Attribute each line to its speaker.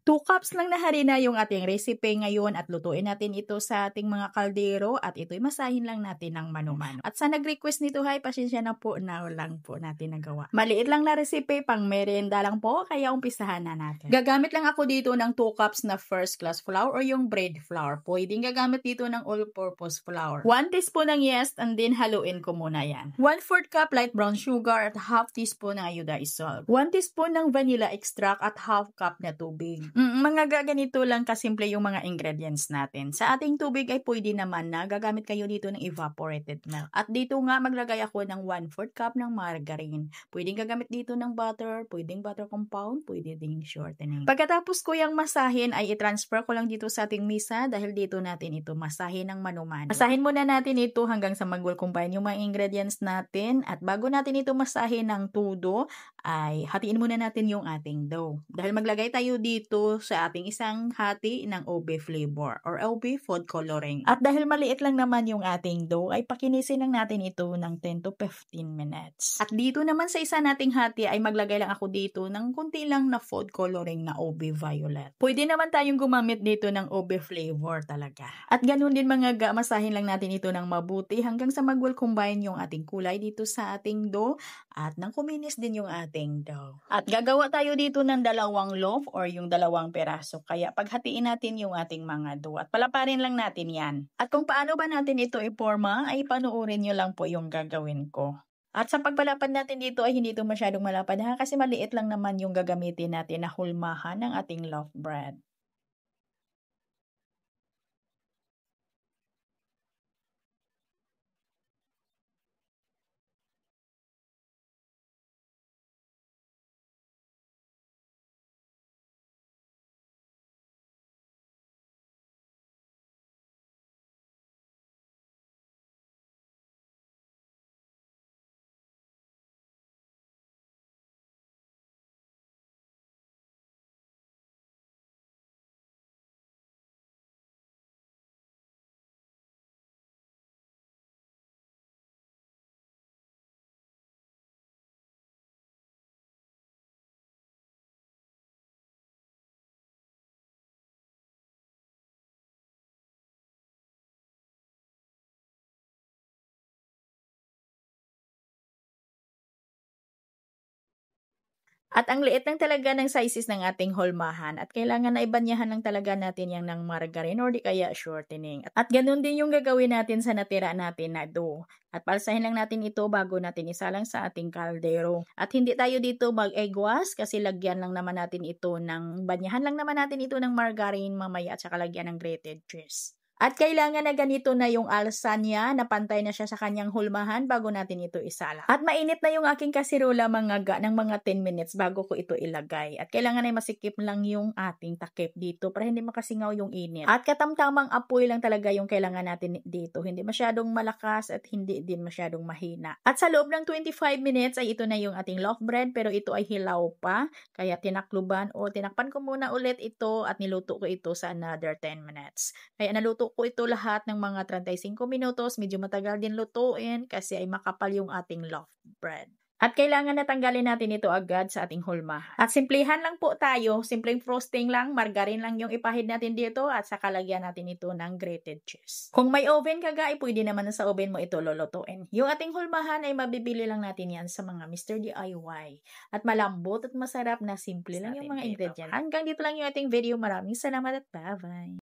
Speaker 1: 2 cups lang na harina yung ating recipe ngayon at lutuin natin ito sa ating mga kaldero at ito'y masahin lang natin ng mano-mano. At sa nag-request nito ay pasensya na po na lang po natin nagawa. Maliit lang na recipe, pang merienda lang po, kaya umpisahan na natin. Gagamit lang ako dito ng 2 cups na first class flour o yung bread flour. Pwedeng gagamit dito ng all-purpose flour. 1 teaspoon ng yeast and then haluin ko muna yan. 1/4 cup light brown sugar at half teaspoon ng iodized salt. 1 teaspoon ng vanilla extract at half cup na tubig. Mga gaganito lang kasimple yung mga ingredients natin. Sa ating tubig ay pwede naman na gagamit kayo dito ng evaporated milk. At dito nga maglagay ako ng 1/4 cup ng margarine. Pwedeng gagamit dito ng butter, pwedeng butter compound, pwede ding shortening. Pagkatapos ko yung masahin ay i-transfer ko lang dito sa ating misa dahil dito natin ito masahin ng mano-mano. Masahin muna natin ito hanggang sa mag-well combine yung mga ingredients natin at bago natin ito masahin ng todo ay hatiin muna natin yung ating dough. Dahil maglagay tayo dito sa ating isang hati ng OB flavor or OB food coloring. At dahil maliit lang naman yung ating dough, ay pakinisin lang natin ito ng 10 to 15 minutes. At dito naman sa isa nating hati ay maglagay lang ako dito ng kunti lang na food coloring na OB violet. Pwede naman tayong gumamit dito ng OB flavor talaga. At ganun din mga masahin lang natin ito ng mabuti hanggang sa mag-well combine yung ating kulay dito sa ating dough at nang kuminis din yung ating dough. At gagawa tayo dito ng 2 loaf or yung 2 peraso. Kaya paghatiin natin yung ating mga dough at palaparin lang natin yan. At kung paano ba natin ito iporma ay panuorin nyo lang po yung gagawin ko. At sa pagpalapad natin dito ay hindi ito masyadong malapad ha kasi maliit lang naman yung gagamitin natin na hulmahan ng ating loaf bread. At ang liit lang talaga ng sizes ng ating hulmahan at kailangan na ibanyahan lang talaga natin yan ng margarine or di kaya shortening. At ganun din yung gagawin natin sa natira natin na dough. At palsahin lang natin ito bago natin isalang sa ating kaldero. At hindi tayo dito mag-egg wash kasi lagyan lang naman natin ito banyahan lang naman natin ito ng margarine mamaya at saka lagyan ng grated cheese. At kailangan na ganito na yung alsa niya, na pantay na siya sa kanyang hulmahan bago natin ito isala. At mainit na yung aking kasirola ng mga 10 minutes bago ko ito ilagay. At kailangan ay masikip lang yung ating takip dito para hindi makasingaw yung init. At katamtamang apoy lang talaga yung kailangan natin dito. Hindi masyadong malakas at hindi din masyadong mahina. At sa loob ng 25 minutes ay ito na yung ating loaf bread pero ito ay hilaw pa. Kaya tinakpan ko muna ulit ito at niluto ko ito sa another 10 minutes. Kaya naluto ko ito lahat ng mga 35 minutos. Medyo matagal din lutuin kasi ay makapal yung ating loaf bread. At kailangan na tanggalin natin ito agad sa ating hulma. At simplihan lang po tayo. Simpleng frosting lang. Margarine lang yung ipahid natin dito at saka lagyan natin ito ng grated cheese. Kung may oven ka ga, pwede naman sa oven mo ito lulutuin. Yung ating hulmahan ay mabibili lang natin yan sa mga Mr. DIY. At malambot at masarap na simple lang yung mga ingredients. Hanggang dito lang yung ating video. Maraming salamat at bye-bye.